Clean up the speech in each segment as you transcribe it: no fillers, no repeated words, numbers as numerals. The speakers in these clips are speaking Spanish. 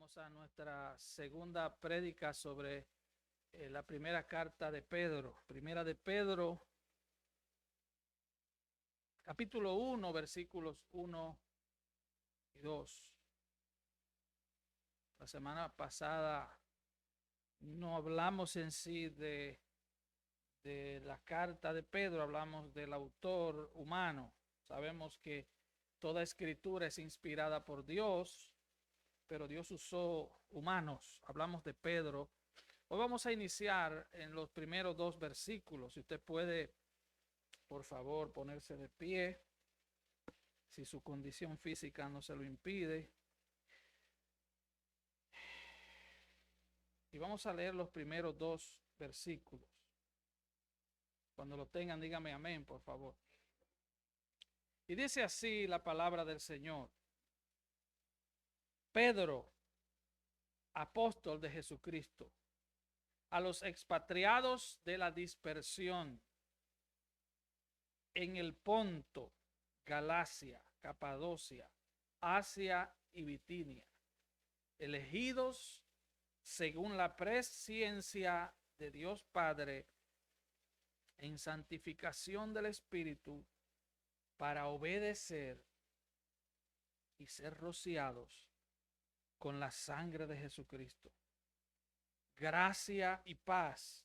Vamos a nuestra segunda prédica sobre la primera carta de Pedro. Primera de Pedro, capítulo 1, versículos 1 y 2. La semana pasada no hablamos en sí de la carta de Pedro, hablamos del autor humano. Sabemos que toda escritura es inspirada por Dios, pero Dios usó humanos. Hablamos de Pedro. Hoy vamos a iniciar en los primeros dos versículos. Si usted puede, por favor, ponerse de pie, si su condición física no se lo impide. Y vamos a leer los primeros dos versículos. Cuando lo tengan, dígame amén, por favor. Y dice así la palabra del Señor. Pedro, apóstol de Jesucristo, a los expatriados de la dispersión en el Ponto, Galacia, Capadocia, Asia y Bitinia, elegidos según la presciencia de Dios Padre en santificación del Espíritu para obedecer y ser rociados con la sangre de Jesucristo. Gracia y paz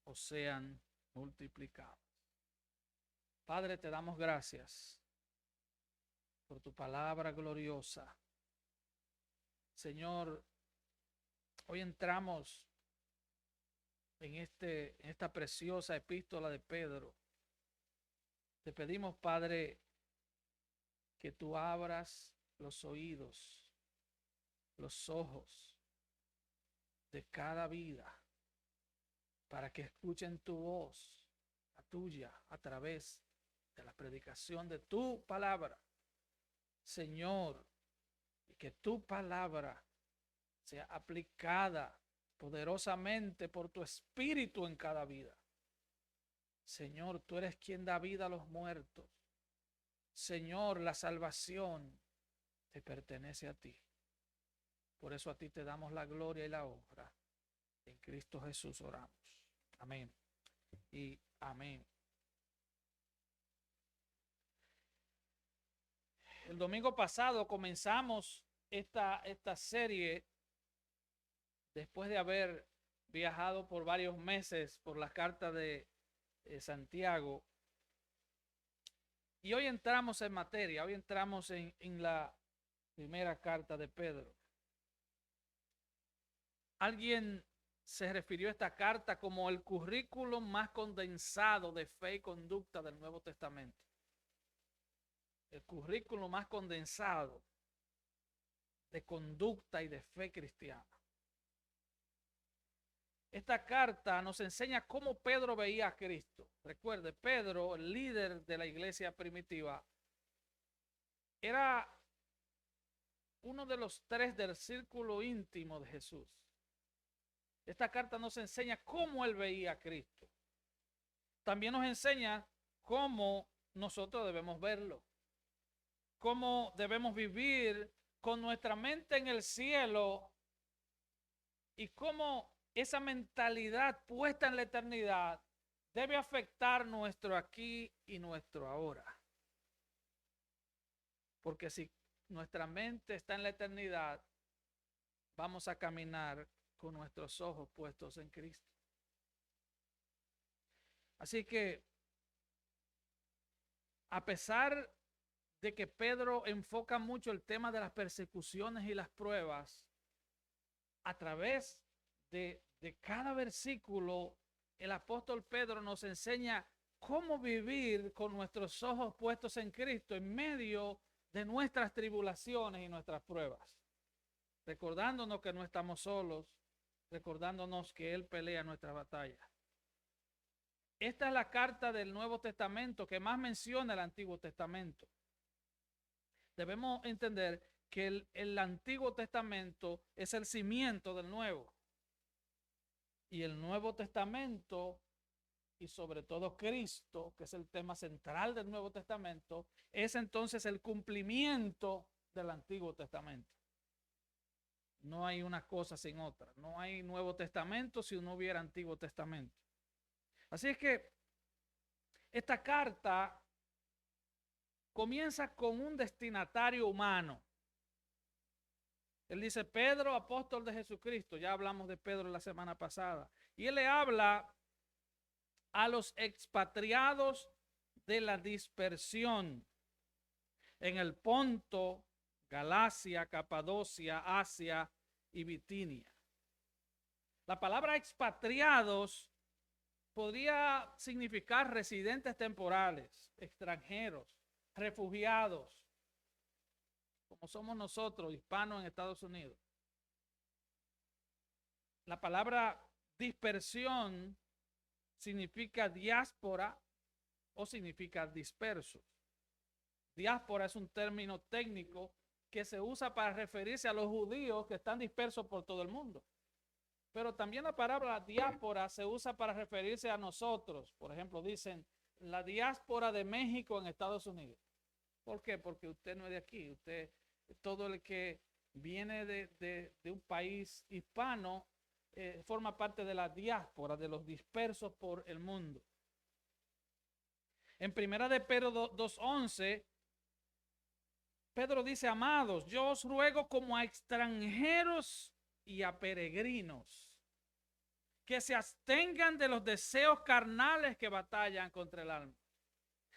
os sean multiplicados. Padre, te damos gracias por tu palabra gloriosa. Señor, hoy entramos en esta preciosa epístola de Pedro. Te pedimos, Padre, que tú abras los oídos, los ojos de cada vida para que escuchen tu voz, la tuya, a través de la predicación de tu palabra. Señor, y que tu palabra sea aplicada poderosamente por tu espíritu en cada vida. Señor, tú eres quien da vida a los muertos. Señor, la salvación te pertenece a ti. Por eso a ti te damos la gloria y la honra. En Cristo Jesús oramos. Amén y amén. El domingo pasado comenzamos esta serie después de haber viajado por varios meses por las cartas de Santiago. Y hoy entramos en materia, hoy entramos en la primera carta de Pedro. Alguien se refirió a esta carta como el currículum más condensado de fe y conducta del Nuevo Testamento. El currículum más condensado de conducta y de fe cristiana. Esta carta nos enseña cómo Pedro veía a Cristo. Recuerde, Pedro, el líder de la iglesia primitiva, era uno de los tres del círculo íntimo de Jesús. Esta carta nos enseña cómo él veía a Cristo. También nos enseña cómo nosotros debemos verlo. Cómo debemos vivir con nuestra mente en el cielo y cómo esa mentalidad puesta en la eternidad debe afectar nuestro aquí y nuestro ahora. Porque si nuestra mente está en la eternidad, vamos a caminar con nuestros ojos puestos en Cristo. Así que, a pesar de que Pedro enfoca mucho el tema de las persecuciones y las pruebas, a través de cada versículo, el apóstol Pedro nos enseña cómo vivir con nuestros ojos puestos en Cristo en medio de nuestras tribulaciones y nuestras pruebas. Recordándonos que no estamos solos, recordándonos que Él pelea nuestra batalla. Esta es la carta del Nuevo Testamento que más menciona el Antiguo Testamento. Debemos entender que el Antiguo Testamento es el cimiento del Nuevo. Y el Nuevo Testamento, y sobre todo Cristo, que es el tema central del Nuevo Testamento, es entonces el cumplimiento del Antiguo Testamento. No hay una cosa sin otra. No hay Nuevo Testamento si no hubiera Antiguo Testamento. Así es que esta carta comienza con un destinatario humano. Él dice, Pedro, apóstol de Jesucristo. Ya hablamos de Pedro la semana pasada. Y él le habla a los expatriados de la dispersión en el Ponto, Galacia, Capadocia, Asia y Bitinia. La palabra expatriados podría significar residentes temporales, extranjeros, refugiados, como somos nosotros, hispanos en Estados Unidos. La palabra dispersión significa diáspora o significa dispersos. Diáspora es un término técnico que se usa para referirse a los judíos que están dispersos por todo el mundo. Pero también la palabra diáspora se usa para referirse a nosotros. Por ejemplo, dicen la diáspora de México en Estados Unidos. ¿Por qué? Porque usted no es de aquí. Usted, todo el que viene de un país hispano, forma parte de la diáspora, de los dispersos por el mundo. En primera de Pedro 2:11, Pedro dice, amados, yo os ruego como a extranjeros y a peregrinos, que se abstengan de los deseos carnales que batallan contra el alma.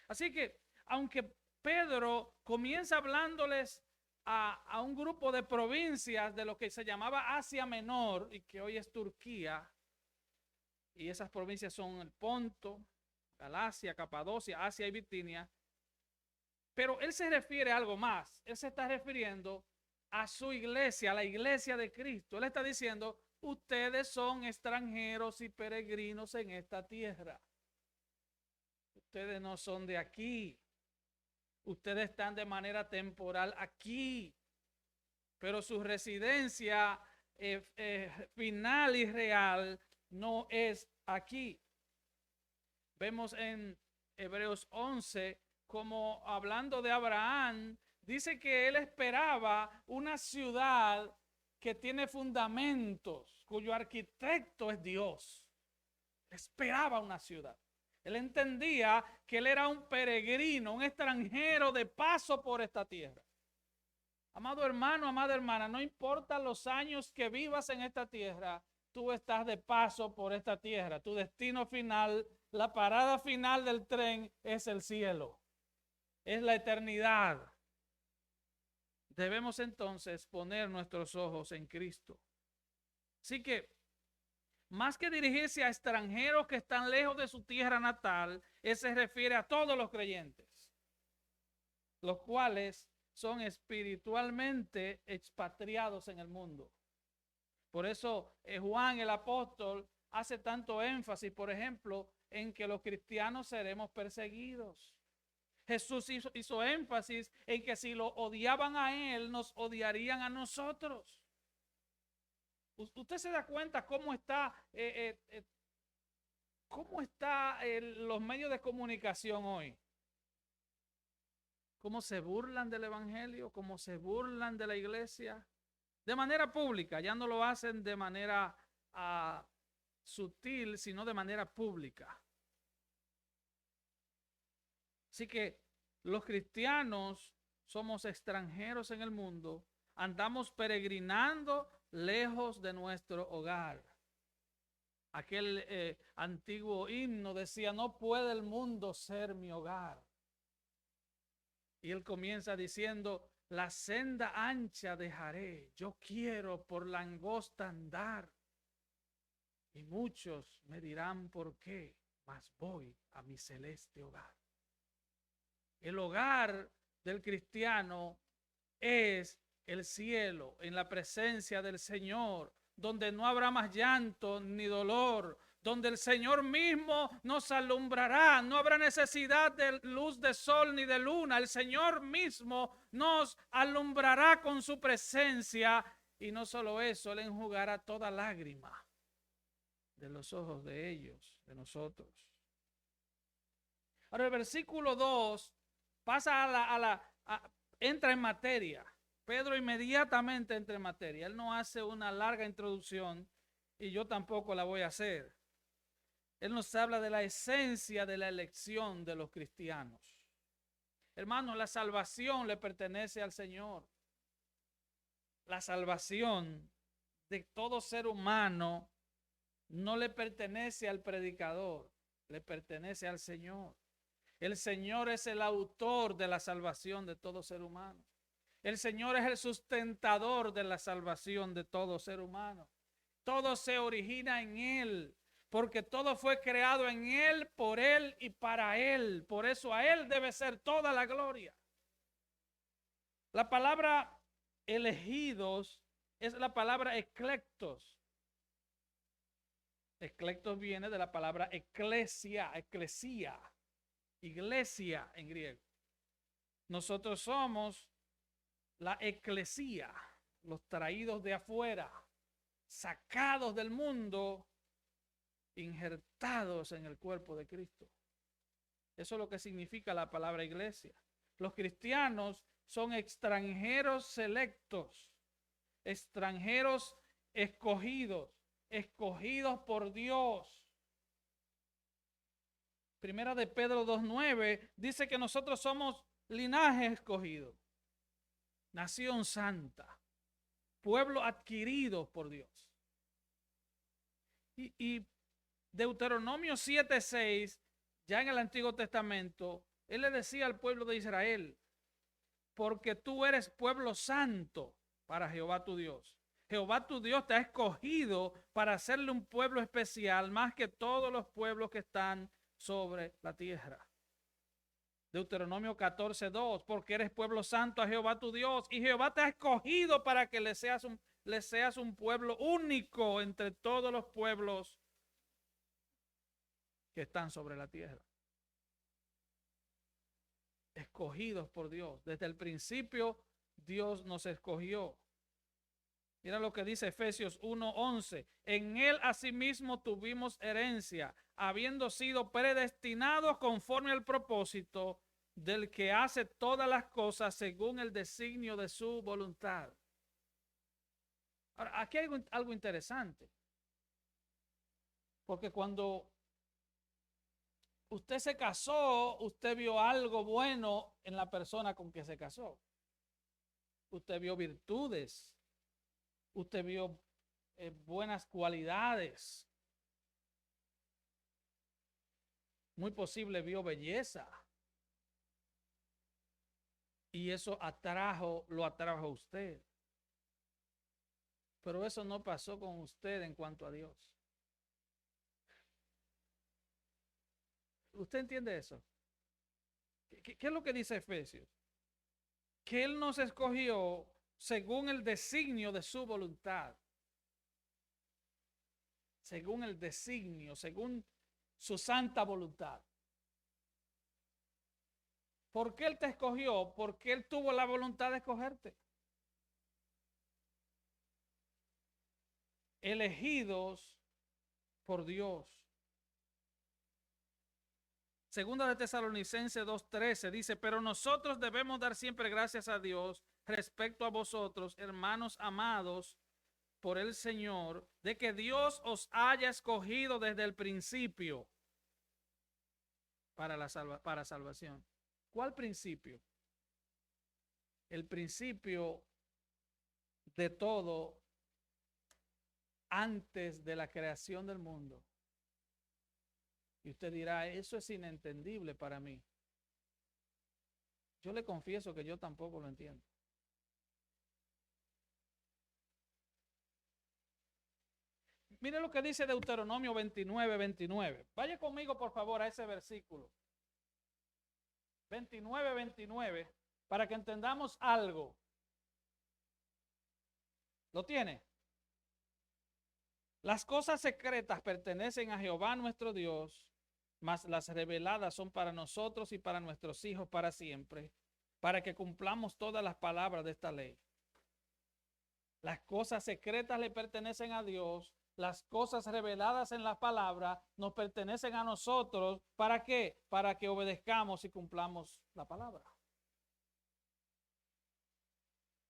Así que, aunque Pedro comienza hablándoles a un grupo de provincias de lo que se llamaba Asia Menor y que hoy es Turquía, y esas provincias son el Ponto, Galacia, Capadocia, Asia y Bitinia, pero él se refiere a algo más. Él se está refiriendo a su iglesia, a la iglesia de Cristo. Él está diciendo, ustedes son extranjeros y peregrinos en esta tierra. Ustedes no son de aquí. Ustedes están de manera temporal aquí. Pero su residencia final y real no es aquí. Vemos en Hebreos 11, como hablando de Abraham, dice que él esperaba una ciudad que tiene fundamentos, cuyo arquitecto es Dios. Esperaba una ciudad. Él entendía que él era un peregrino, un extranjero de paso por esta tierra. Amado hermano, amada hermana, no importa los años que vivas en esta tierra, tú estás de paso por esta tierra. Tu destino final, la parada final del tren es el cielo. Es la eternidad. Debemos entonces poner nuestros ojos en Cristo. Así que, más que dirigirse a extranjeros que están lejos de su tierra natal, él se refiere a todos los creyentes, los cuales son espiritualmente expatriados en el mundo. Por eso Juan el apóstol hace tanto énfasis, por ejemplo, en que los cristianos seremos perseguidos. Jesús hizo énfasis en que si lo odiaban a él, nos odiarían a nosotros. Usted se da cuenta cómo está los medios de comunicación hoy. Cómo se burlan del evangelio, cómo se burlan de la iglesia. De manera pública, ya no lo hacen de manera sutil, sino de manera pública. Así que los cristianos somos extranjeros en el mundo, andamos peregrinando lejos de nuestro hogar. Aquel antiguo himno decía, no puede el mundo ser mi hogar. Y él comienza diciendo, la senda ancha dejaré, yo quiero por la angosta andar. Y muchos me dirán por qué, mas voy a mi celeste hogar. El hogar del cristiano es el cielo, en la presencia del Señor, donde no habrá más llanto ni dolor, donde el Señor mismo nos alumbrará, no habrá necesidad de luz de sol ni de luna, el Señor mismo nos alumbrará con su presencia, y no solo eso, Él enjugará toda lágrima de los ojos de ellos, de nosotros. Ahora el versículo 2 pasa entra en materia. Pedro inmediatamente entra en materia. Él no hace una larga introducción y yo tampoco la voy a hacer. Él nos habla de la esencia de la elección de los cristianos. Hermanos, la salvación le pertenece al Señor. La salvación de todo ser humano no le pertenece al predicador, le pertenece al Señor. El Señor es el autor de la salvación de todo ser humano. El Señor es el sustentador de la salvación de todo ser humano. Todo se origina en Él, porque todo fue creado en Él, por Él y para Él. Por eso a Él debe ser toda la gloria. La palabra elegidos es la palabra eclectos. Eclectos viene de la palabra eclesia, iglesia en griego. Nosotros somos la eclesía, los traídos de afuera, sacados del mundo, injertados en el cuerpo de Cristo. Eso es lo que significa la palabra iglesia. Los cristianos son extranjeros selectos, extranjeros escogidos por Dios. Primera de Pedro 2:9 dice que nosotros somos linaje escogido, nación santa, pueblo adquirido por Dios. Y Deuteronomio 7:6, ya en el Antiguo Testamento, él le decía al pueblo de Israel: porque tú eres pueblo santo para Jehová tu Dios. Jehová tu Dios te ha escogido para hacerle un pueblo especial más que todos los pueblos que están sobre la tierra. Deuteronomio 14:2, porque eres pueblo santo a Jehová tu Dios, y Jehová te ha escogido para que le seas un pueblo único entre todos los pueblos que están sobre la tierra. Escogidos por Dios. Desde el principio Dios nos escogió. Mira lo que dice Efesios 1:11. En él asimismo tuvimos herencia, habiendo sido predestinados conforme al propósito del que hace todas las cosas según el designio de su voluntad. Ahora, aquí hay algo interesante. Porque cuando usted se casó, usted vio algo bueno en la persona con que se casó. Usted vio virtudes. Usted vio buenas cualidades. Muy posible vio belleza. Y eso lo atrajo a usted. Pero eso no pasó con usted en cuanto a Dios. ¿Usted entiende eso? ¿Qué es lo que dice Efesios? Que Él nos escogió según el designio de su voluntad. Según el designio, según su santa voluntad. ¿Por qué Él te escogió? Porque Él tuvo la voluntad de escogerte. Elegidos por Dios. Segunda de Tesalonicenses 2:13 dice: pero nosotros debemos dar siempre gracias a Dios respecto a vosotros, hermanos amados por el Señor, de que Dios os haya escogido desde el principio para salvación. ¿Cuál principio? El principio de todo antes de la creación del mundo. Y usted dirá: eso es inentendible para mí. Yo le confieso que yo tampoco lo entiendo. Mire lo que dice Deuteronomio 29:29. Vaya conmigo, por favor, a ese versículo. 29:29, para que entendamos algo. ¿Lo tiene? Las cosas secretas pertenecen a Jehová nuestro Dios, mas las reveladas son para nosotros y para nuestros hijos para siempre, para que cumplamos todas las palabras de esta ley. Las cosas secretas le pertenecen a Dios, las cosas reveladas en la palabra nos pertenecen a nosotros. ¿Para qué? Para que obedezcamos y cumplamos la palabra.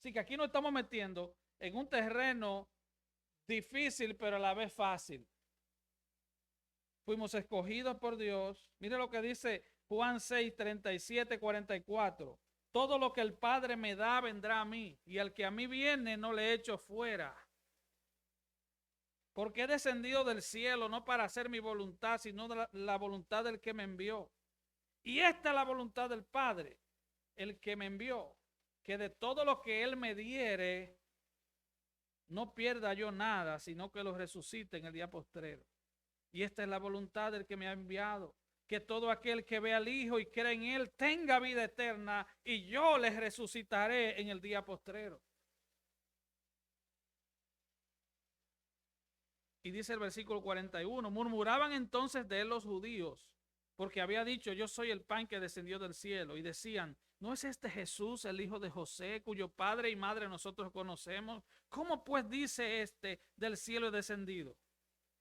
Así que aquí nos estamos metiendo en un terreno difícil, pero a la vez fácil. Fuimos escogidos por Dios. Mire lo que dice Juan 6, 37, 44. Todo lo que el Padre me da vendrá a mí, y al que a mí viene no le echo fuera. Porque he descendido del cielo no para hacer mi voluntad, sino la voluntad del que me envió. Y esta es la voluntad del Padre, el que me envió, que de todo lo que Él me diere, no pierda yo nada, sino que lo resucite en el día postrero. Y esta es la voluntad del que me ha enviado, que todo aquel que ve al Hijo y cree en Él tenga vida eterna, y yo les resucitaré en el día postrero. Y dice el versículo 41, murmuraban entonces de él los judíos, porque había dicho, yo soy el pan que descendió del cielo. Y decían, ¿no es este Jesús el hijo de José, cuyo padre y madre nosotros conocemos? ¿Cómo pues dice este, del cielo he descendido?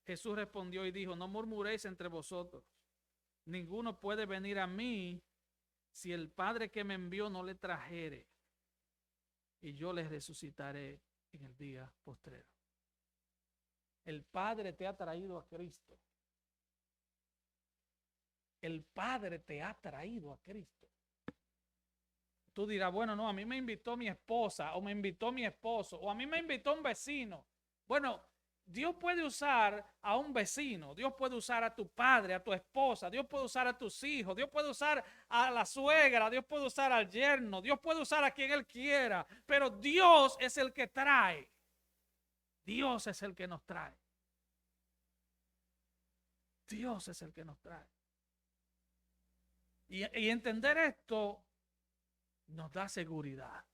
Jesús respondió y dijo, no murmuréis entre vosotros. Ninguno puede venir a mí si el Padre que me envió no le trajere, y yo les resucitaré en el día postrero. El Padre te ha traído a Cristo. El Padre te ha traído a Cristo. Tú dirás, bueno, no, a mí me invitó mi esposa, o me invitó mi esposo, o a mí me invitó un vecino. Bueno, Dios puede usar a un vecino, Dios puede usar a tu padre, a tu esposa, Dios puede usar a tus hijos, Dios puede usar a la suegra, Dios puede usar al yerno, Dios puede usar a quien Él quiera, pero Dios es el que trae. Dios es el que nos trae. Dios es el que nos trae. Y entender esto nos da seguridad.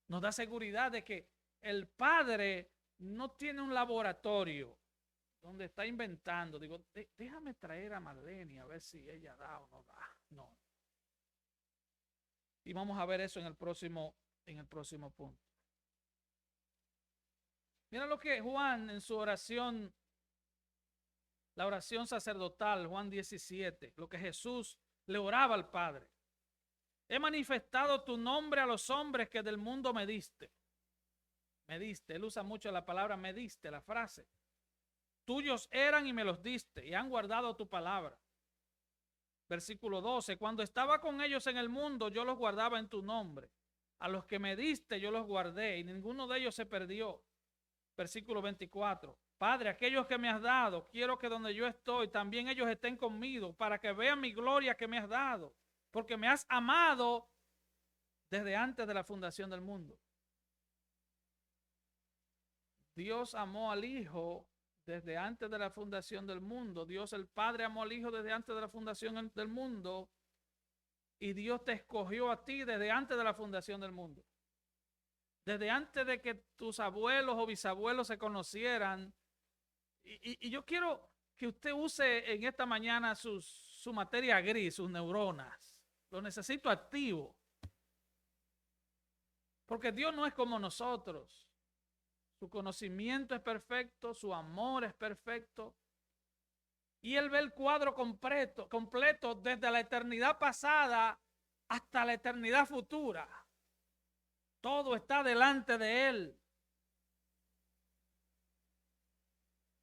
Nos da seguridad de que el Padre no tiene un laboratorio donde está inventando. Digo, déjame traer a Marlene a ver si ella da o no da. No. Y vamos a ver eso en el próximo punto. Mira lo que Juan en su oración, la oración sacerdotal, Juan 17, lo que Jesús le oraba al Padre. He manifestado tu nombre a los hombres que del mundo me diste. Me diste, él usa mucho la palabra me diste, la frase. Tuyos eran y me los diste, y han guardado tu palabra. Versículo 12, cuando estaba con ellos en el mundo, yo los guardaba en tu nombre. A los que me diste, yo los guardé, y ninguno de ellos se perdió. Versículo 24, Padre, aquellos que me has dado, quiero que donde yo estoy, también ellos estén conmigo, para que vean mi gloria que me has dado, porque me has amado desde antes de la fundación del mundo. Dios amó al Hijo desde antes de la fundación del mundo. Dios el Padre amó al Hijo desde antes de la fundación del mundo. Y Dios te escogió a ti desde antes de la fundación del mundo. Desde antes de que tus abuelos o bisabuelos se conocieran. Y yo quiero que usted use en esta mañana su materia gris, sus neuronas. Lo necesito activo. Porque Dios no es como nosotros. Su conocimiento es perfecto, su amor es perfecto. Y Él ve el cuadro completo desde la eternidad pasada hasta la eternidad futura. Todo está delante de Él.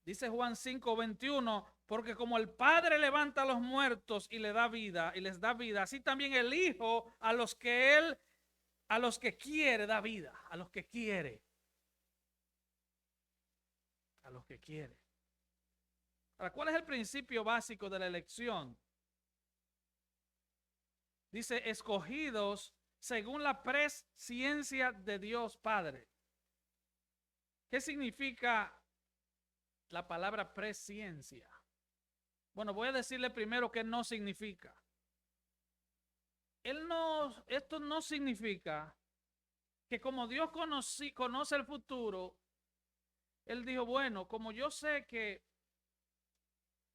Dice Juan 5:21, porque como el Padre levanta a los muertos y les da vida, así también el Hijo a los que quiere da vida, a los que quiere. A los que quiere. Ahora, ¿cuál es el principio básico de la elección? Dice, escogidos según la presciencia de Dios Padre. ¿Qué significa la palabra presciencia? Bueno, voy a decirle primero qué no significa. Esto no significa que como Dios conoce el futuro, Él dijo, bueno, como yo sé que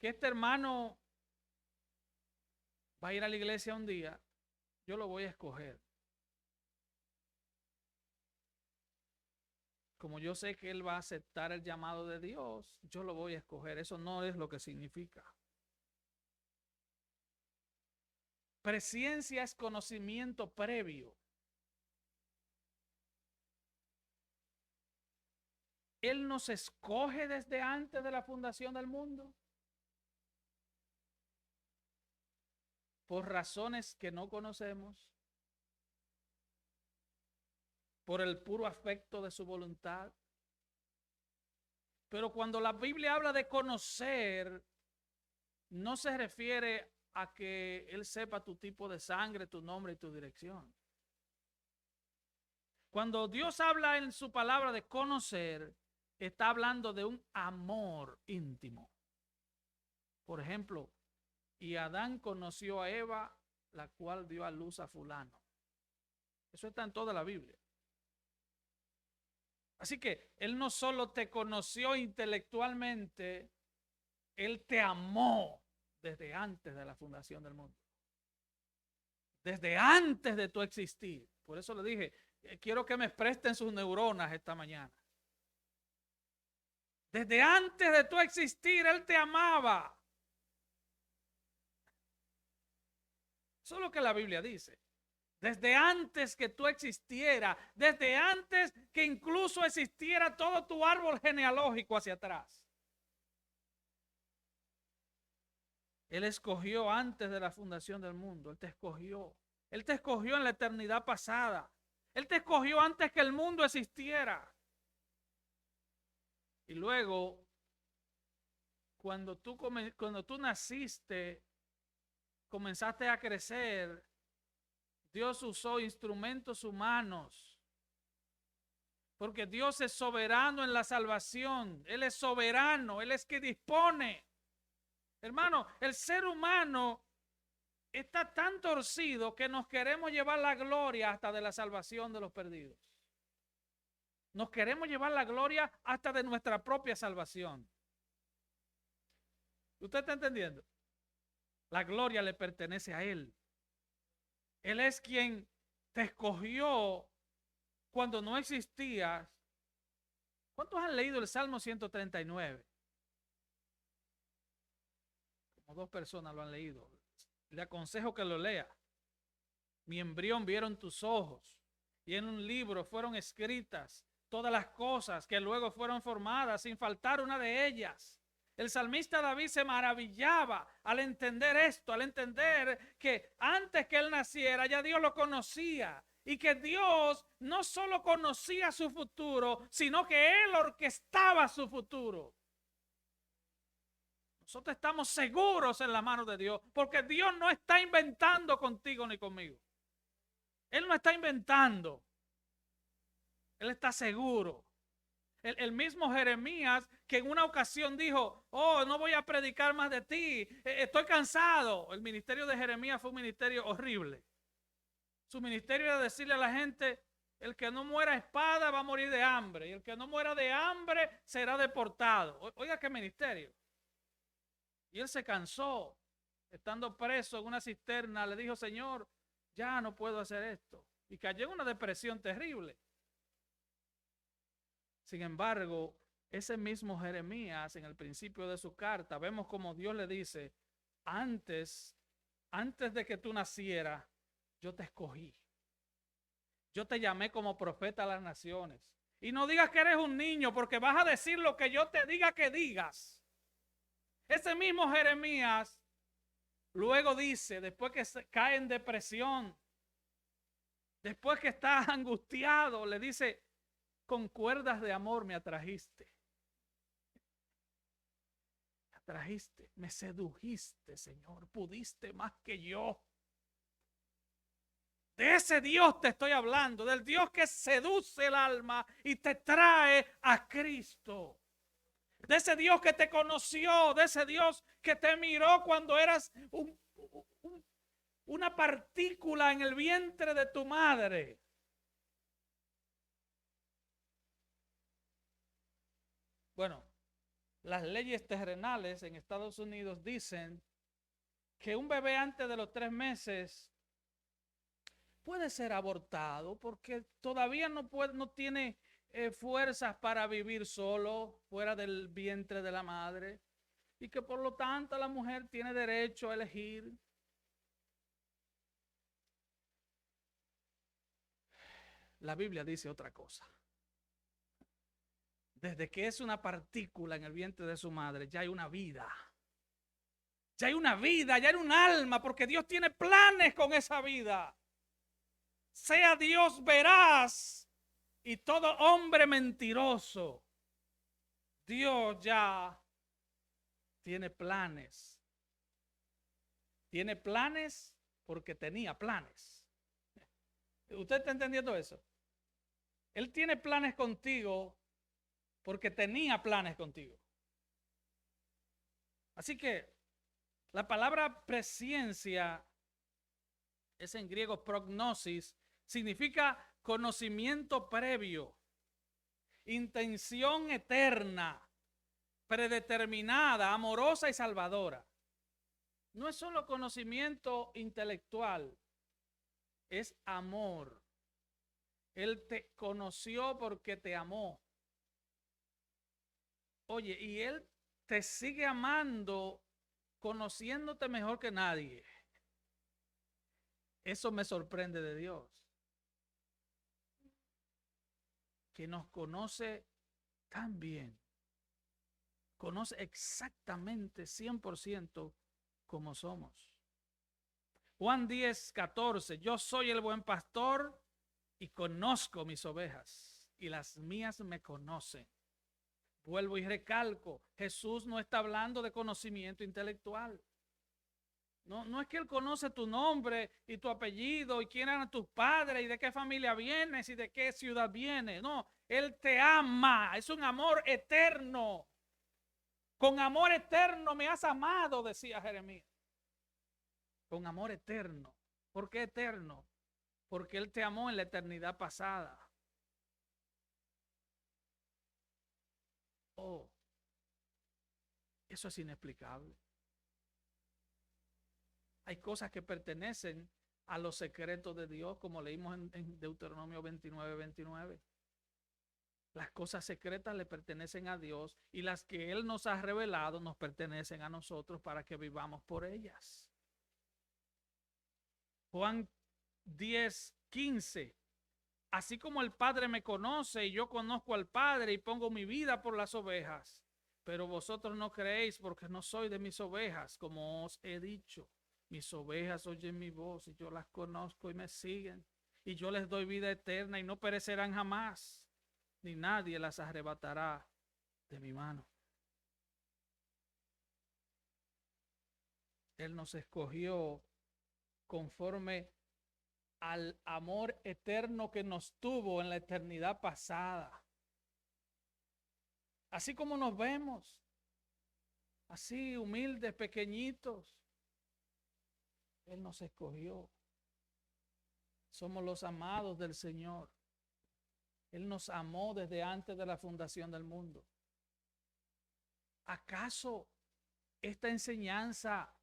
este hermano va a ir a la iglesia un día, yo lo voy a escoger. Como yo sé que él va a aceptar el llamado de Dios, yo lo voy a escoger. Eso no es lo que significa. Presciencia es conocimiento previo. Él nos escoge desde antes de la fundación del mundo por razones que no conocemos, por el puro afecto de su voluntad. Pero cuando la Biblia habla de conocer, no se refiere a que Él sepa tu tipo de sangre, tu nombre y tu dirección. Cuando Dios habla en su palabra de conocer, está hablando de un amor íntimo. Por ejemplo, y Adán conoció a Eva, la cual dio a luz a fulano. Eso está en toda la Biblia. Así que Él no solo te conoció intelectualmente, Él te amó desde antes de la fundación del mundo. Desde antes de tu existir. Por eso le dije, quiero que me presten sus neuronas esta mañana. Desde antes de tu existir, Él te amaba. Eso es lo que la Biblia dice. Desde antes que tú existieras, desde antes que incluso existiera todo tu árbol genealógico hacia atrás. Él escogió antes de la fundación del mundo. Él te escogió. Él te escogió en la eternidad pasada. Él te escogió antes que el mundo existiera. Y luego, cuando tú naciste, comenzaste a crecer, Dios usó instrumentos humanos. Porque Dios es soberano en la salvación. Él es soberano. Él es que dispone. Hermano, el ser humano está tan torcido que nos queremos llevar la gloria hasta de la salvación de los perdidos. Nos queremos llevar la gloria hasta de nuestra propia salvación. ¿Usted está entendiendo? La gloria le pertenece a Él. Él es quien te escogió cuando no existías. ¿Cuántos han leído el Salmo 139? Como 2 personas lo han leído. Le aconsejo que lo lea. Mi embrión vieron tus ojos, y en un libro fueron escritas todas las cosas que luego fueron formadas, sin faltar una de ellas. El salmista David se maravillaba al entender esto, al entender que antes que él naciera ya Dios lo conocía, y que Dios no solo conocía su futuro, sino que Él orquestaba su futuro. Nosotros estamos seguros en la mano de Dios, porque Dios no está inventando contigo ni conmigo. Él no está inventando. Él está seguro. El mismo Jeremías, que en una ocasión dijo, oh, no voy a predicar más de ti, estoy cansado. El ministerio de Jeremías fue un ministerio horrible. Su ministerio era decirle a la gente, el que no muera a espada va a morir de hambre, y el que no muera de hambre será deportado. Oiga qué ministerio. Y él se cansó, estando preso en una cisterna, le dijo, Señor, ya no puedo hacer esto. Y cayó en una depresión terrible. Sin embargo, ese mismo Jeremías, en el principio de su carta, vemos como Dios le dice, antes de que tú nacieras, yo te escogí. Yo te llamé como profeta a las naciones. Y no digas que eres un niño, porque vas a decir lo que yo te diga que digas. Ese mismo Jeremías luego dice, después que cae en depresión, después que está angustiado, le dice, con cuerdas de amor me atrajiste. Me atrajiste, me sedujiste, Señor, pudiste más que yo. De ese Dios te estoy hablando, del Dios que seduce el alma y te trae a Cristo. De ese Dios que te conoció, de ese Dios que te miró cuando eras una partícula en el vientre de tu madre. Bueno, las leyes terrenales en Estados Unidos dicen que un bebé antes de los 3 meses puede ser abortado porque todavía no tiene fuerzas para vivir solo fuera del vientre de la madre, y que por lo tanto la mujer tiene derecho a elegir. La Biblia dice otra cosa. Desde que es una partícula en el vientre de su madre, ya hay una vida. Ya hay una vida, ya hay un alma, porque Dios tiene planes con esa vida. Sea Dios veraz y todo hombre mentiroso. Dios ya tiene planes. Tiene planes porque tenía planes. ¿Usted está entendiendo eso? Él tiene planes contigo porque tenía planes contigo. Así que la palabra presciencia es en griego prognosis, significa conocimiento previo, intención eterna, predeterminada, amorosa y salvadora. No es solo conocimiento intelectual, es amor. Él te conoció porque te amó. Oye, y Él te sigue amando, conociéndote mejor que nadie. Eso me sorprende de Dios. Que nos conoce tan bien. Conoce exactamente 100% como somos. Juan 10:14. Yo soy el buen pastor y conozco mis ovejas y las mías me conocen. Vuelvo y recalco, Jesús no está hablando de conocimiento intelectual. No es que Él conoce tu nombre y tu apellido y quién eran tus padres y de qué familia vienes y de qué ciudad vienes. No, Él te ama, es un amor eterno. Con amor eterno me has amado, decía Jeremías. Con amor eterno. ¿Por qué eterno? Porque Él te amó en la eternidad pasada. Oh, eso es inexplicable. Hay cosas que pertenecen a los secretos de Dios, como leímos en Deuteronomio 29:29. Las cosas secretas le pertenecen a Dios y las que Él nos ha revelado nos pertenecen a nosotros para que vivamos por ellas. Juan 10:15. Así como el Padre me conoce y yo conozco al Padre y pongo mi vida por las ovejas, pero vosotros no creéis porque no soy de mis ovejas, como os he dicho. Mis ovejas oyen mi voz y yo las conozco y me siguen. Y yo les doy vida eterna y no perecerán jamás, ni nadie las arrebatará de mi mano. Él nos escogió conforme al amor eterno que nos tuvo en la eternidad pasada. Así como nos vemos, así humildes, pequeñitos, Él nos escogió. Somos los amados del Señor. Él nos amó desde antes de la fundación del mundo. ¿Acaso esta enseñanza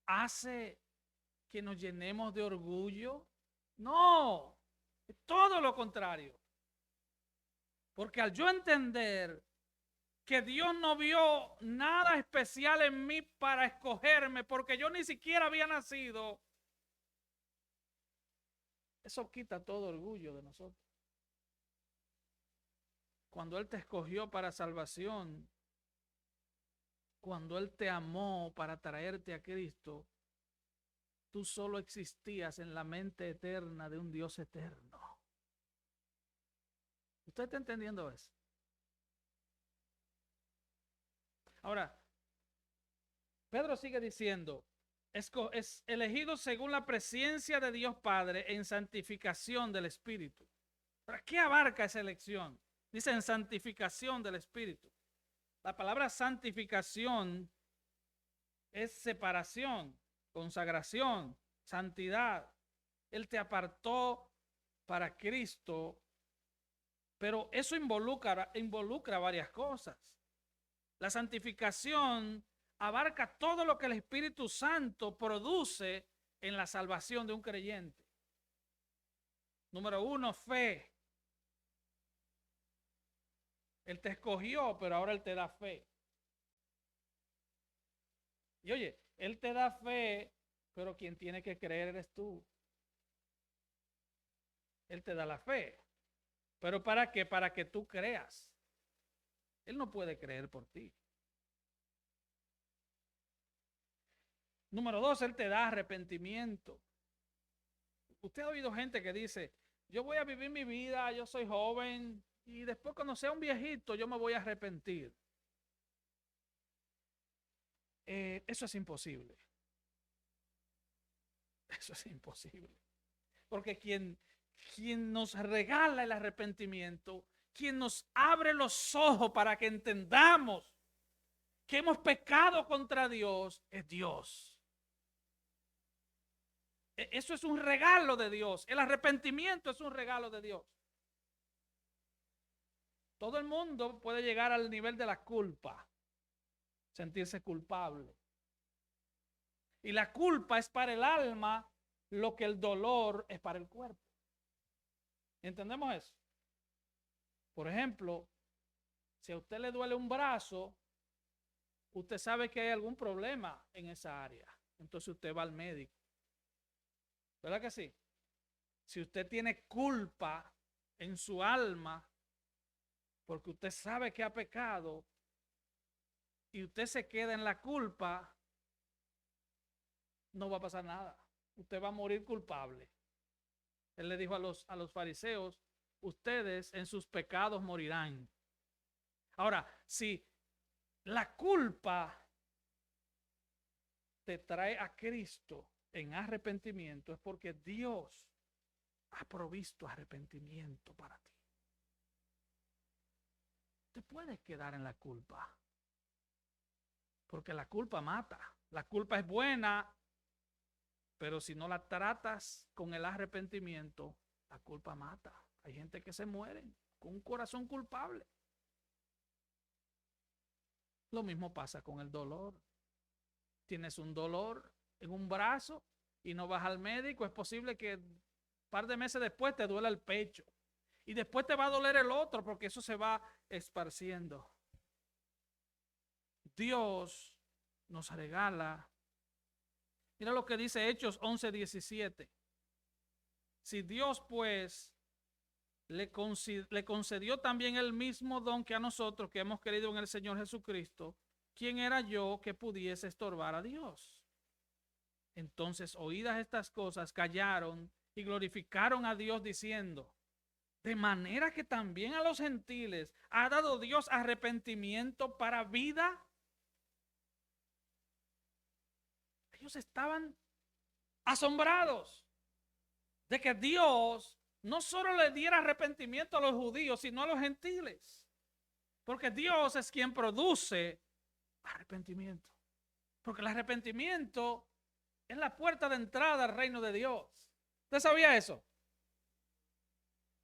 hace que nos llenemos de orgullo? No, es todo lo contrario. Porque al yo entender que Dios no vio nada especial en mí para escogerme, porque yo ni siquiera había nacido, eso quita todo orgullo de nosotros. Cuando Él te escogió para salvación, cuando Él te amó para traerte a Cristo, tú solo existías en la mente eterna de un Dios eterno. ¿Usted está entendiendo eso? Ahora, Pedro sigue diciendo, es elegido según la presencia de Dios Padre en santificación del Espíritu. ¿Para qué abarca esa elección? Dice en santificación del Espíritu. La palabra santificación es separación, consagración, santidad. Él te apartó para Cristo, pero eso involucra varias cosas. La santificación abarca todo lo que el Espíritu Santo produce en la salvación de un creyente. Número 1, fe. Él te escogió, pero ahora Él te da fe. Y oye, Él te da fe, pero quien tiene que creer eres tú. Él te da la fe. ¿Pero para qué? Para que tú creas. Él no puede creer por ti. Número 2, Él te da arrepentimiento. Usted ha oído gente que dice, yo voy a vivir mi vida, yo soy joven, y después cuando sea un viejito yo me voy a arrepentir. Eso es imposible. Eso es imposible. Porque quien nos regala el arrepentimiento, quien nos abre los ojos para que entendamos que hemos pecado contra Dios, es Dios. Eso es un regalo de Dios. El arrepentimiento es un regalo de Dios. Todo el mundo puede llegar al nivel de la culpa, sentirse culpable. Y la culpa es para el alma lo que el dolor es para el cuerpo. ¿Entendemos eso? Por ejemplo, si a usted le duele un brazo, usted sabe que hay algún problema en esa área. Entonces usted va al médico. ¿Verdad que sí? Si usted tiene culpa en su alma, porque usted sabe que ha pecado, y usted se queda en la culpa, no va a pasar nada. Usted va a morir culpable. Él le dijo a los fariseos, ustedes en sus pecados morirán. Ahora, si la culpa te trae a Cristo en arrepentimiento, es porque Dios ha provisto arrepentimiento para ti. Te puedes quedar en la culpa, porque la culpa mata. La culpa es buena, pero si no la tratas con el arrepentimiento, la culpa mata. Hay gente que se muere con un corazón culpable. Lo mismo pasa con el dolor. Tienes un dolor en un brazo y no vas al médico, es posible que un par de meses después te duela el pecho. Y después te va a doler el otro porque eso se va esparciendo. Dios nos regala. Mira lo que dice Hechos 11:17. Si Dios pues le concedió también el mismo don que a nosotros que hemos creído en el Señor Jesucristo, ¿quién era yo que pudiese estorbar a Dios? Entonces, oídas estas cosas, callaron y glorificaron a Dios diciendo, de manera que también a los gentiles ha dado Dios arrepentimiento para vida. Ellos estaban asombrados de que Dios no solo le diera arrepentimiento a los judíos, sino a los gentiles. Porque Dios es quien produce arrepentimiento. Porque el arrepentimiento es la puerta de entrada al reino de Dios. ¿Usted sabía eso?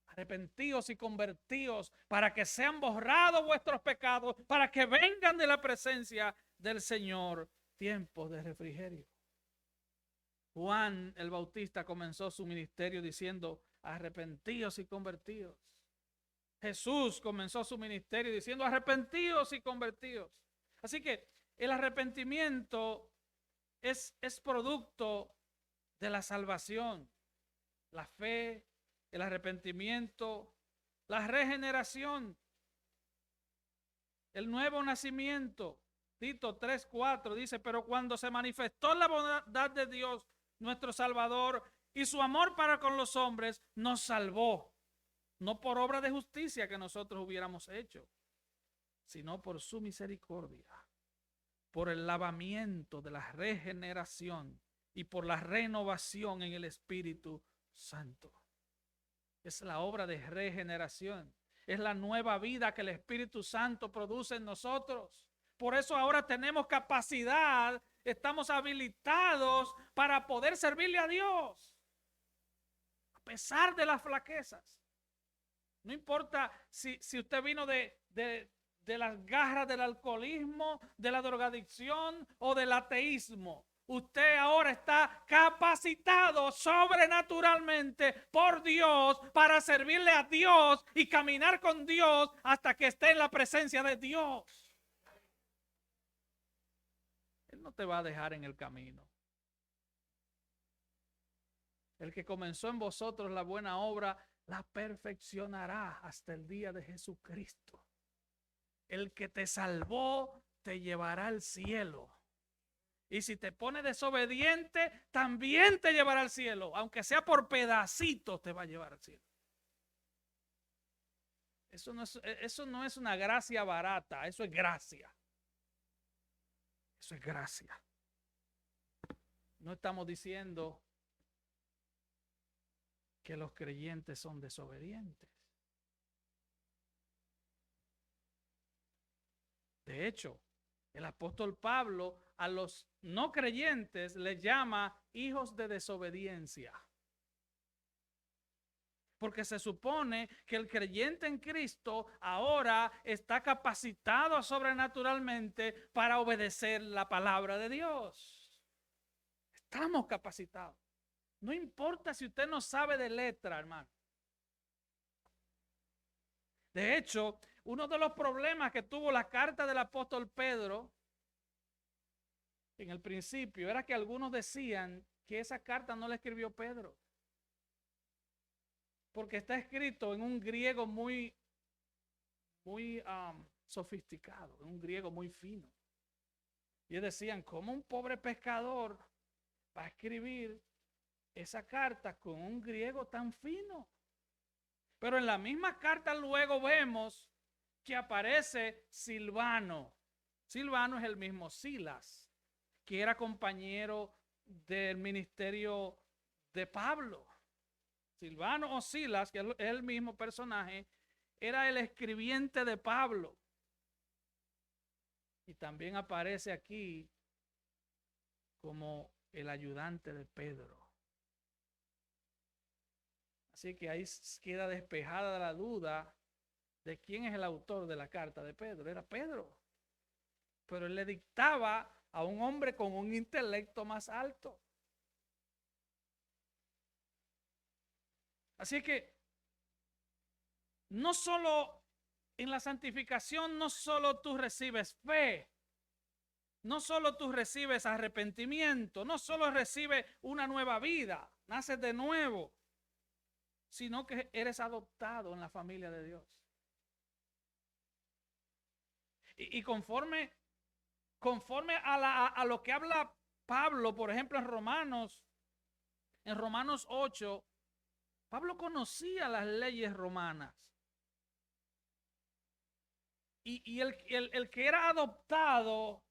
Arrepentíos y convertíos para que sean borrados vuestros pecados, para que vengan de la presencia del Señor tiempos de refrigerio. Juan el Bautista comenzó su ministerio diciendo, arrepentíos y convertíos. Jesús comenzó su ministerio diciendo, arrepentíos y convertíos. Así que el arrepentimiento es producto de la salvación, la fe, el arrepentimiento, la regeneración, el nuevo nacimiento. Tito 3:4 dice, pero cuando se manifestó la bondad de Dios, nuestro Salvador, y su amor para con los hombres, nos salvó, no por obra de justicia que nosotros hubiéramos hecho, sino por su misericordia, por el lavamiento de la regeneración y por la renovación en el Espíritu Santo. Es la obra de regeneración. Es la nueva vida que el Espíritu Santo produce en nosotros. Por eso ahora tenemos capacidad, estamos habilitados para poder servirle a Dios. A pesar de las flaquezas. No importa si usted vino de las garras del alcoholismo, de la drogadicción o del ateísmo. Usted ahora está capacitado sobrenaturalmente por Dios para servirle a Dios y caminar con Dios hasta que esté en la presencia de Dios. Él no te va a dejar en el camino. El que comenzó en vosotros la buena obra, la perfeccionará hasta el día de Jesucristo. el que te salvó te llevará al cielo. Y si te pones desobediente, también te llevará al cielo. Aunque sea por pedacitos, te va a llevar al cielo. Eso no es una gracia barata, eso es gracia. Eso es gracia. No estamos diciendo que los creyentes son desobedientes. De hecho, el apóstol Pablo a los no creyentes les llama hijos de desobediencia. Porque se supone que el creyente en Cristo ahora está capacitado sobrenaturalmente para obedecer la palabra de Dios. Estamos capacitados. No importa si usted no sabe de letra, hermano. De hecho, uno de los problemas que tuvo la carta del apóstol Pedro en el principio era que algunos decían que esa carta no la escribió Pedro. Porque está escrito en un griego muy sofisticado, en un griego muy fino. Y ellos decían, ¿cómo un pobre pescador va a escribir esa carta con un griego tan fino? Pero en la misma carta luego vemos que aparece Silvano. Silvano es el mismo Silas, que era compañero del ministerio de Pablo. Silvano o Silas, que es el mismo personaje, era el escribiente de Pablo. Y también aparece aquí como el ayudante de Pedro. Así que ahí queda despejada la duda de quién es el autor de la carta de Pedro. Era Pedro. Pero él le dictaba a un hombre con un intelecto más alto. Así que no solo en la santificación, no solo tú recibes fe, no solo tú recibes arrepentimiento, no solo recibes una nueva vida, naces de nuevo, sino que eres adoptado en la familia de Dios. Y conforme a lo que habla Pablo, por ejemplo, en Romanos 8, Pablo conocía las leyes romanas. Y el que era adoptado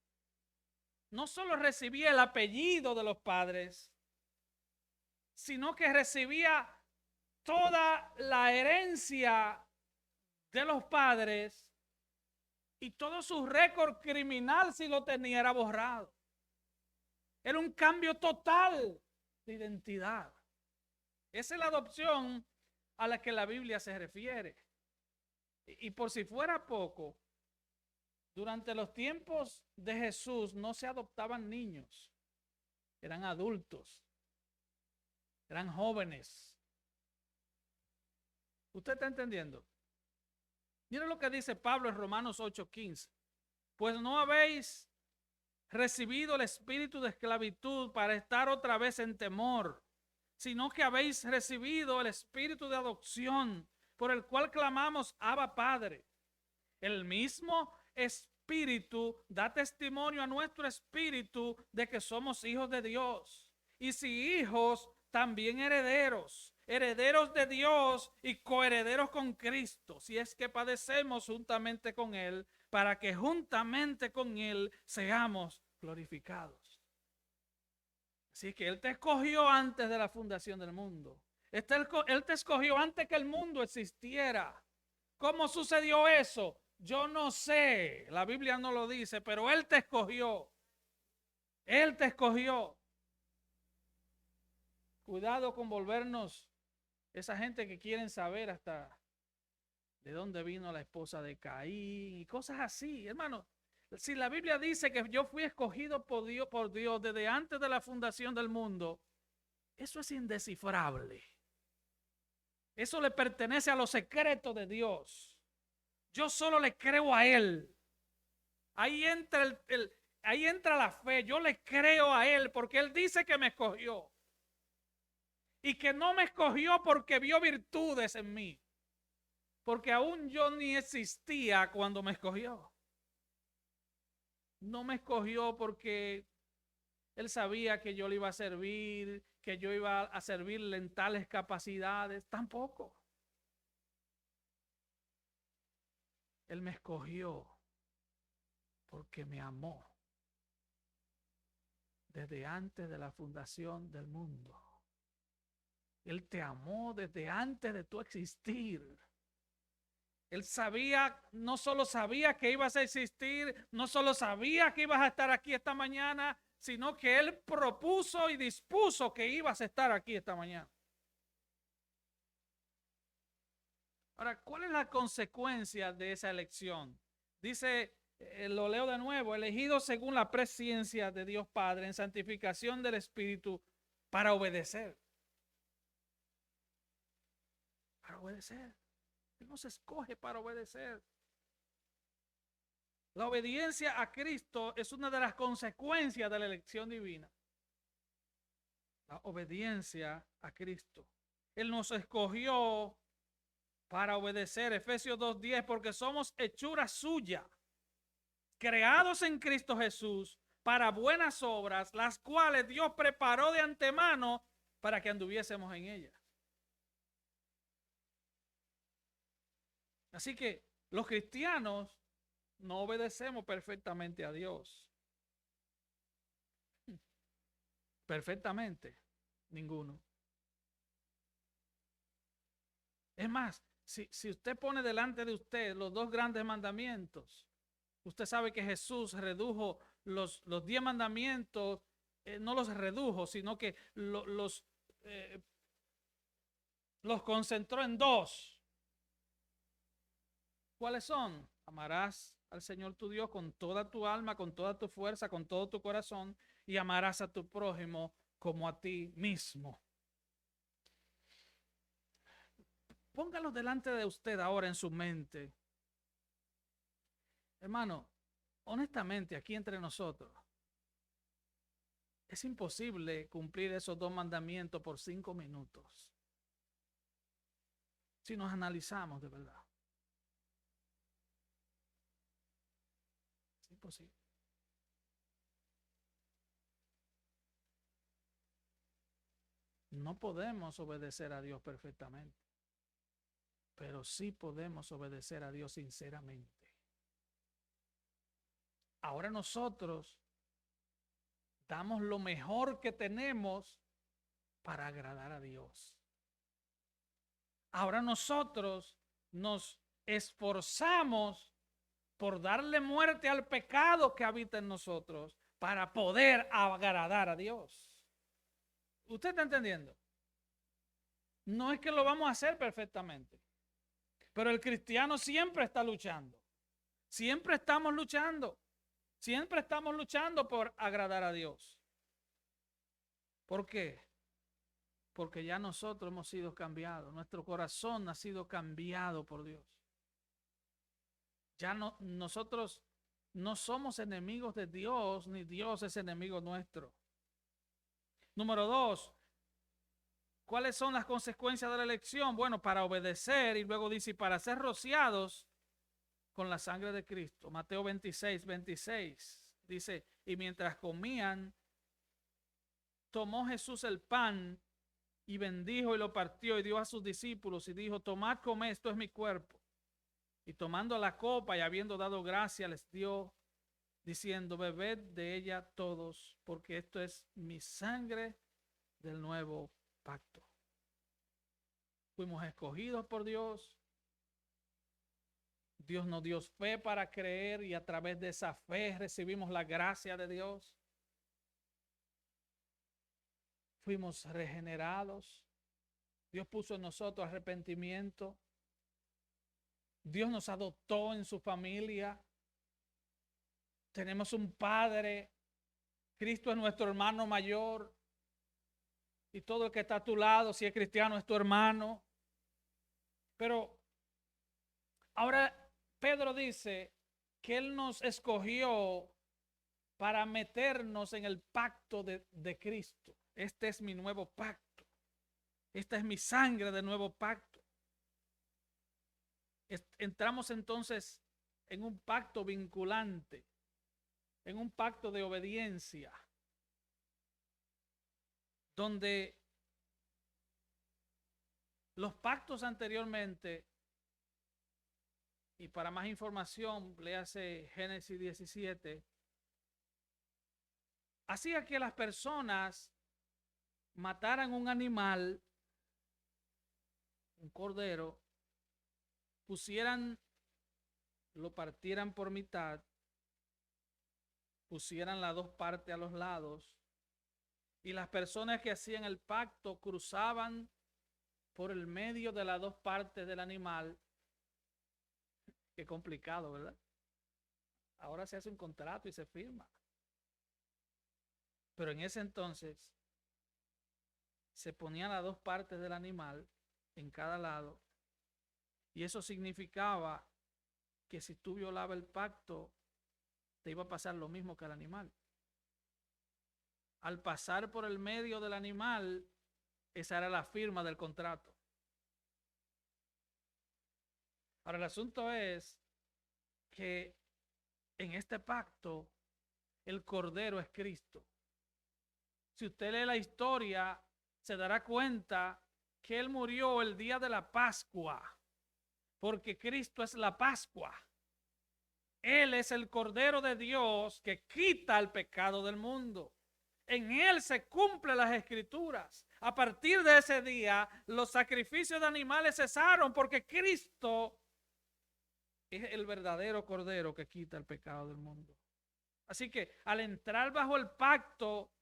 no solo recibía el apellido de los padres, sino que recibía toda la herencia de los padres y todo su récord criminal, si lo tenía, era borrado. Era un cambio total de identidad. Esa es la adopción a la que la Biblia se refiere. Y por si fuera poco, durante los tiempos de Jesús no se adoptaban niños, eran adultos, eran jóvenes. ¿Usted está entendiendo? Miren lo que dice Pablo en Romanos 8:15. Pues no habéis recibido el espíritu de esclavitud para estar otra vez en temor, sino que habéis recibido el espíritu de adopción, por el cual clamamos, Abba Padre. El mismo espíritu da testimonio a nuestro espíritu de que somos hijos de Dios. Y si hijos, también herederos, herederos de Dios y coherederos con Cristo, si es que padecemos juntamente con Él, para que juntamente con Él seamos glorificados. Así que Él te escogió antes de la fundación del mundo. Él te escogió antes que el mundo existiera. ¿Cómo sucedió eso? Yo no sé, la Biblia no lo dice, pero Él te escogió. Él te escogió. Cuidado con volvernos esa gente que quieren saber hasta de dónde vino la esposa de Caín y cosas así, hermano. Si la Biblia dice que yo fui escogido por Dios desde antes de la fundación del mundo, eso es indescifrable. Eso le pertenece a los secretos de Dios. Yo solo le creo a Él. Ahí entra la fe. Yo le creo a Él porque Él dice que me escogió. Y que no me escogió porque vio virtudes en mí. porque aún yo ni existía cuando me escogió. No me escogió porque Él sabía que yo le iba a servir, que yo iba a servirle en tales capacidades, tampoco. Él me escogió porque me amó desde antes de la fundación del mundo. Él te amó desde antes de tu existir. Él sabía, no solo sabía que ibas a existir, no solo sabía que ibas a estar aquí esta mañana, sino que Él propuso y dispuso que ibas a estar aquí esta mañana. Ahora, ¿cuál es la consecuencia de esa elección? Dice, lo leo de nuevo, elegido según la presciencia de Dios Padre en santificación del Espíritu para obedecer. Para obedecer. Él nos escoge para obedecer. La obediencia a Cristo es una de las consecuencias de la elección divina. La obediencia a Cristo. Él nos escogió para obedecer. Efesios 2:10, porque somos hechura suya, creados en Cristo Jesús para buenas obras, las cuales Dios preparó de antemano para que anduviésemos en ellas. Así que los cristianos no obedecemos perfectamente a Dios. Perfectamente, ninguno. Es más, si usted pone delante de usted los dos grandes mandamientos, usted sabe que Jesús redujo los 10 mandamientos, no los redujo, sino que los concentró en dos. ¿Cuáles son? Amarás al Señor tu Dios con toda tu alma, con toda tu fuerza, con todo tu corazón, y amarás a tu prójimo como a ti mismo. Póngalo delante de usted ahora en su mente. Hermano, honestamente, aquí entre nosotros, es imposible cumplir esos dos mandamientos por 5 minutos. Si nos analizamos de verdad. Es imposible. No podemos obedecer a Dios perfectamente, pero sí podemos obedecer a Dios sinceramente. Ahora nosotros damos lo mejor que tenemos para agradar a Dios. Ahora nosotros nos esforzamos por darle muerte al pecado que habita en nosotros para poder agradar a Dios. ¿Usted está entendiendo? No es que lo vamos a hacer perfectamente, pero el cristiano siempre está luchando. Siempre estamos luchando. Siempre estamos luchando por agradar a Dios. ¿Por qué? Porque ya nosotros hemos sido cambiados. Nuestro corazón ha sido cambiado por Dios. Ya no, nosotros no somos enemigos de Dios, ni Dios es enemigo nuestro. Número 2, ¿cuáles son las consecuencias de la elección? Bueno, para obedecer, y luego dice, para ser rociados con la sangre de Cristo. Mateo 26:26 dice, y mientras comían, tomó Jesús el pan y bendijo y lo partió y dio a sus discípulos y dijo, tomad, comed, esto es mi cuerpo. Y tomando la copa y habiendo dado gracia, les dio, diciendo, bebed de ella todos, porque esto es mi sangre del nuevo pacto. Fuimos escogidos por Dios. Dios nos dio fe para creer y a través de esa fe recibimos la gracia de Dios. Fuimos regenerados. Dios puso en nosotros arrepentimiento. Dios nos adoptó en su familia. Tenemos un Padre. Cristo es nuestro hermano mayor. Y todo el que está a tu lado, si es cristiano, es tu hermano. Pero ahora Pedro dice que Él nos escogió para meternos en el pacto de Cristo. Este es mi nuevo pacto. Esta es mi sangre de nuevo pacto. Entramos entonces en un pacto vinculante, en un pacto de obediencia, donde los pactos anteriormente, y para más información, léase Génesis 17, hacía que las personas mataran un animal, un cordero, lo partieran por mitad, pusieran las dos partes a los lados, y las personas que hacían el pacto cruzaban por el medio de las dos partes del animal. Qué complicado, ¿verdad? Ahora se hace un contrato y se firma. Pero en ese entonces se ponían las dos partes del animal en cada lado, y eso significaba que si tú violabas el pacto, te iba a pasar lo mismo que al animal. Al pasar por el medio del animal, esa era la firma del contrato. Ahora el asunto es que en este pacto el cordero es Cristo. Si usted lee la historia, se dará cuenta que Él murió el día de la Pascua, porque Cristo es la Pascua. Él es el Cordero de Dios que quita el pecado del mundo. En Él se cumplen las Escrituras. A partir de ese día, los sacrificios de animales cesaron, porque Cristo es el verdadero Cordero que quita el pecado del mundo. Así que al entrar bajo el pacto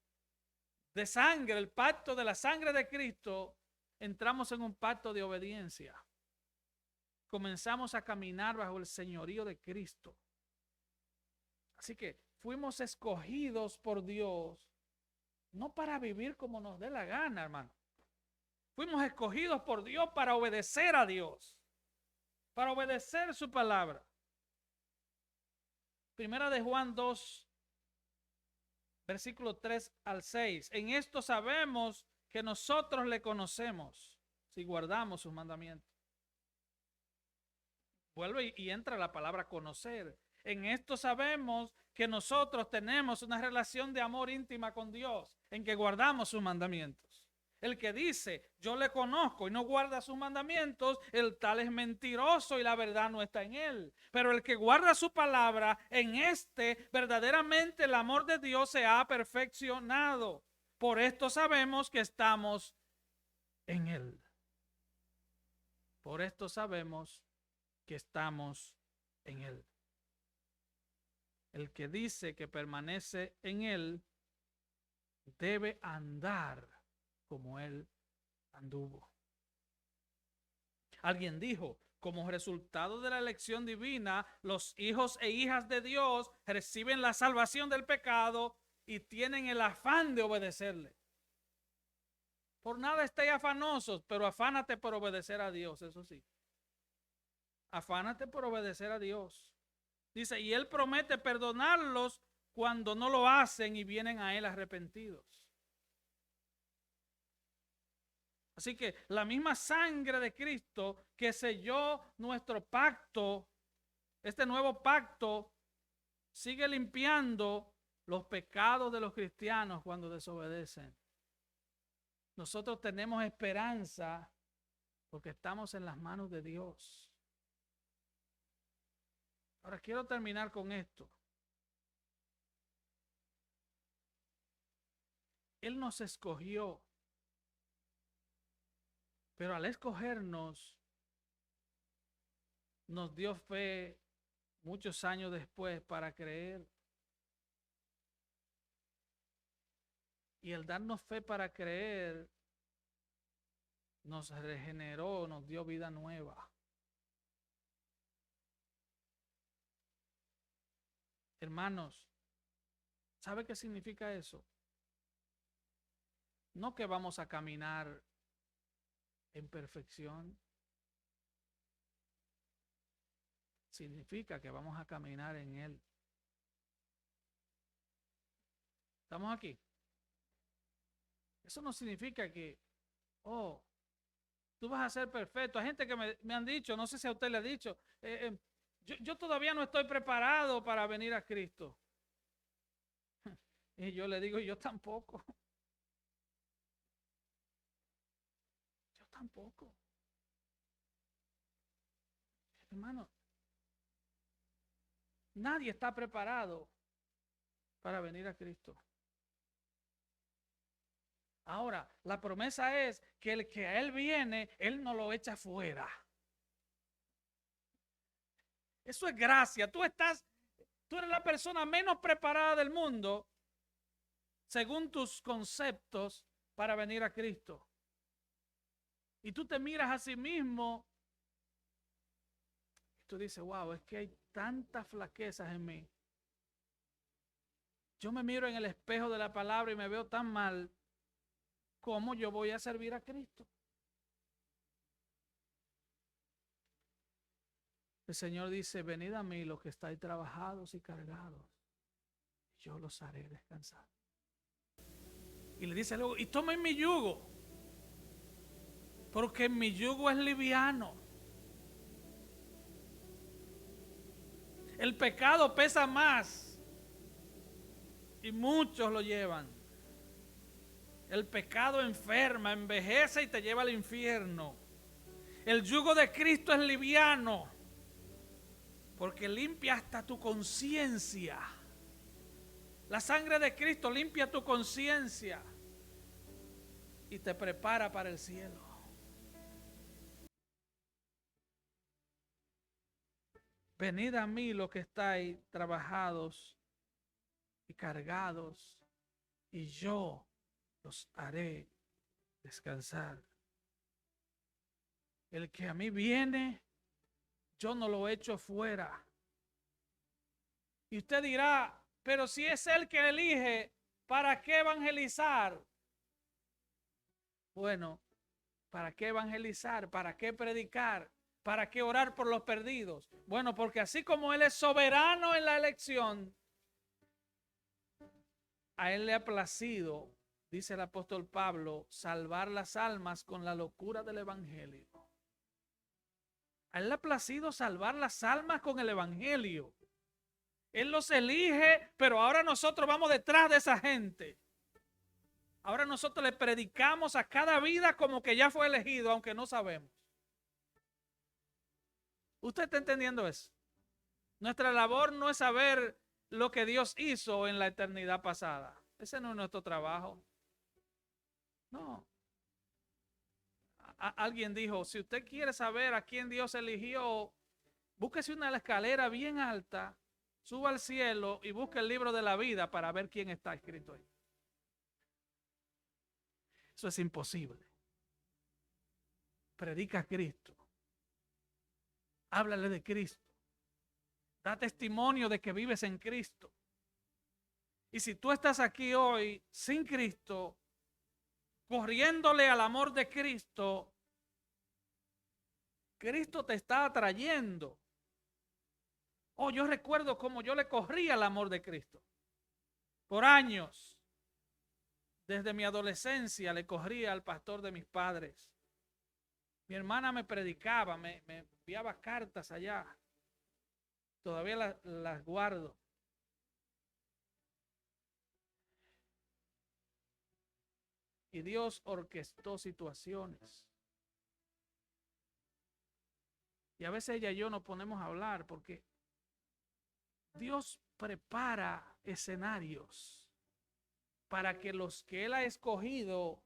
de sangre, el pacto de la sangre de Cristo, entramos en un pacto de obediencia. Comenzamos a caminar bajo el señorío de Cristo. Así que fuimos escogidos por Dios, no para vivir como nos dé la gana, hermano. Fuimos escogidos por Dios para obedecer a Dios, para obedecer su palabra. Primera de Juan 2, versículo 3 al 6. En esto sabemos que nosotros le conocemos si guardamos sus mandamientos. Vuelve y entra la palabra conocer. En esto sabemos que nosotros tenemos una relación de amor íntima con Dios, en que guardamos sus mandamientos. El que dice, yo le conozco y no guarda sus mandamientos, el tal es mentiroso y la verdad no está en él. Pero el que guarda su palabra, en este verdaderamente el amor de Dios se ha perfeccionado. Por esto sabemos que estamos en él. Por esto sabemos que estamos en él. El que dice que permanece en él debe andar como él anduvo. Alguien dijo, como resultado de la elección divina, los hijos e hijas de Dios reciben la salvación del pecado y tienen el afán de obedecerle. Por nada estéis afanosos, pero afánate por obedecer a Dios, eso sí. Afánate por obedecer a Dios. Dice, y Él promete perdonarlos cuando no lo hacen y vienen a Él arrepentidos. Así que la misma sangre de Cristo que selló nuestro pacto, este nuevo pacto, sigue limpiando los pecados de los cristianos cuando desobedecen. Nosotros tenemos esperanza porque estamos en las manos de Dios. Ahora quiero terminar con esto. Él nos escogió, pero al escogernos, nos dio fe muchos años después para creer. Y el darnos fe para creer nos regeneró, nos dio vida nueva. Hermanos, ¿sabe qué significa eso? No que vamos a caminar en perfección. Significa que vamos a caminar en Él. ¿Estamos aquí? Eso no significa que, oh, tú vas a ser perfecto. Hay gente que me han dicho, no sé si a usted le ha dicho, yo todavía no estoy preparado para venir a Cristo. Y yo le digo, yo tampoco. Yo tampoco. Hermano, nadie está preparado para venir a Cristo. Ahora, la promesa es que el que a Él viene, Él no lo echa fuera. Eso es gracia. Tú eres la persona menos preparada del mundo, según tus conceptos, para venir a Cristo. Y tú te miras a sí mismo y tú dices, wow, es que hay tantas flaquezas en mí. Yo me miro en el espejo de la palabra y me veo tan mal. ¿Cómo yo voy a servir a Cristo? El Señor dice, venid a mí los que estáis trabajados y cargados, yo los haré descansar. Y le dice luego, y tomen mi yugo, porque mi yugo es liviano. El pecado pesa más y muchos lo llevan. El pecado enferma, envejece y te lleva al infierno. El yugo de Cristo es liviano, porque limpia hasta tu conciencia. La sangre de Cristo limpia tu conciencia y te prepara para el cielo. Venid a mí los que estáis trabajados y cargados, y yo los haré descansar. El que a mí viene, yo no lo echo fuera. Y usted dirá, pero si es Él que elige, ¿para qué evangelizar? Bueno, ¿para qué evangelizar? ¿Para qué predicar? ¿Para qué orar por los perdidos? Bueno, porque así como Él es soberano en la elección, a Él le ha placido, dice el apóstol Pablo, salvar las almas con la locura del evangelio. A Él le ha placido salvar las almas con el evangelio. Él los elige, pero ahora nosotros vamos detrás de esa gente. Ahora nosotros le predicamos a cada vida como que ya fue elegido, aunque no sabemos. ¿Usted está entendiendo eso? Nuestra labor no es saber lo que Dios hizo en la eternidad pasada. Ese no es nuestro trabajo. No. Alguien dijo, si usted quiere saber a quién Dios eligió, búsquese una escalera bien alta, suba al cielo y busque el libro de la vida para ver quién está escrito ahí. Eso es imposible. Predica a Cristo. Háblale de Cristo. Da testimonio de que vives en Cristo. Y si tú estás aquí hoy sin Cristo, corriéndole al amor de Cristo, Cristo te está atrayendo. Oh, yo recuerdo cómo yo le corrí al amor de Cristo. Por años, desde mi adolescencia, le corría al pastor de mis padres. Mi hermana me predicaba, me enviaba cartas allá. Todavía las guardo. Y Dios orquestó situaciones. Y a veces ella y yo nos ponemos a hablar porque Dios prepara escenarios para que los que Él ha escogido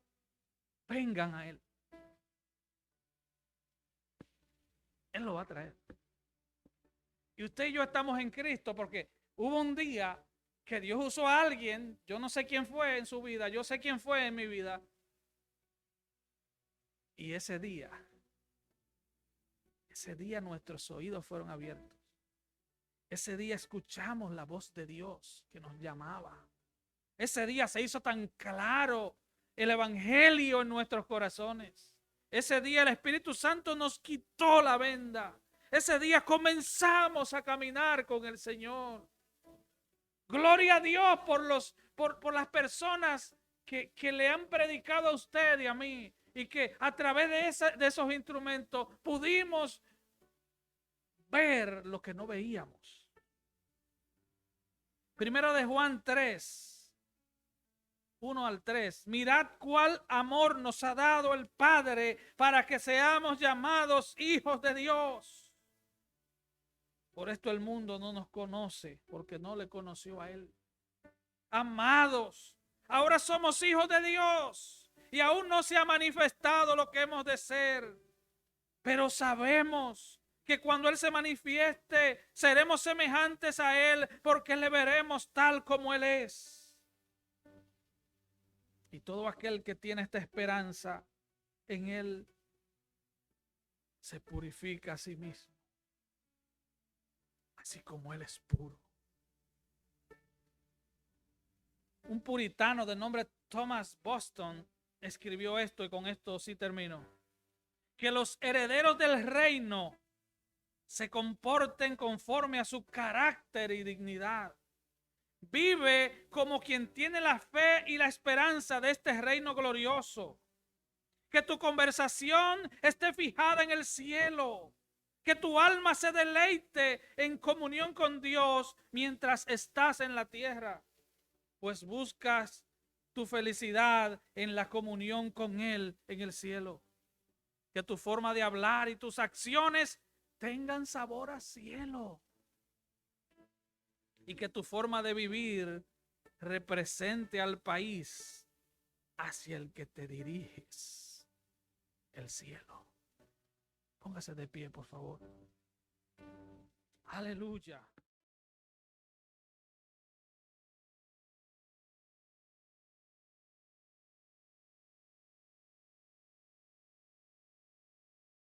vengan a Él. Él lo va a traer. Y usted y yo estamos en Cristo porque hubo un día que Dios usó a alguien, yo no sé quién fue en su vida, yo sé quién fue en mi vida. Y ese día nuestros oídos fueron abiertos. Ese día escuchamos la voz de Dios que nos llamaba. Ese día se hizo tan claro el evangelio en nuestros corazones. Ese día el Espíritu Santo nos quitó la venda. Ese día comenzamos a caminar con el Señor. Gloria a Dios por las personas que le han predicado a usted y a mí. y que a través de esos instrumentos pudimos ver lo que no veíamos. Primero de Juan 3, 1 al 3. Mirad cuál amor nos ha dado el Padre para que seamos llamados hijos de Dios. Por esto el mundo no nos conoce, porque no le conoció a Él. Amados, ahora somos hijos de Dios y aún no se ha manifestado lo que hemos de ser. Pero sabemos que cuando Él se manifieste, seremos semejantes a Él, porque le veremos tal como Él es. Y todo aquel que tiene esta esperanza en Él se purifica a sí mismo, así como Él es puro. Un puritano de nombre Thomas Boston escribió esto, y con esto sí termino: que los herederos del reino se comporten conforme a su carácter y dignidad. Vive como quien tiene la fe y la esperanza de este reino glorioso. Que tu conversación esté fijada en el cielo. Que tu alma se deleite en comunión con Dios mientras estás en la tierra, pues buscas tu felicidad en la comunión con Él en el cielo. Que tu forma de hablar y tus acciones tengan sabor a cielo. Y que tu forma de vivir represente al país hacia el que te diriges, el cielo. Póngase de pie, por favor. Aleluya.